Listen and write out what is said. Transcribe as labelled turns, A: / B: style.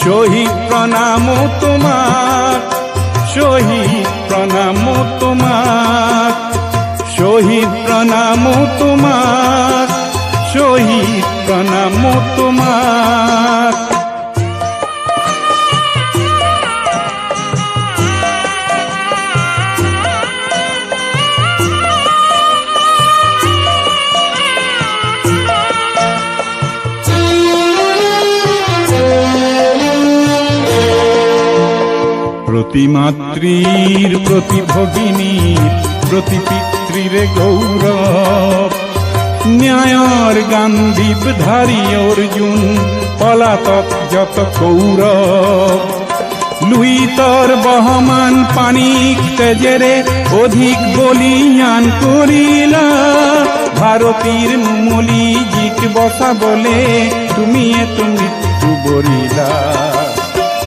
A: শহীদ প্রণাম তোমার, শহীদ প্রণাম তোমার, শহীদ প্রণাম তোমার, শহীদ প্রণাম তোমার। প্রতি মাতৃর প্রতি ভগিনীর প্রতি পিতৃর গৌরব, ন্যায়র গান্ধীপ ধারী অর্জুন পলাতক যত কৌরব। লুইতর বহমান পানিক তেজেরে অধিক বলিয়ান করিলা, ভারতীর মলিজিক বসা বলে তুমি এত মৃত্যু বরিলা।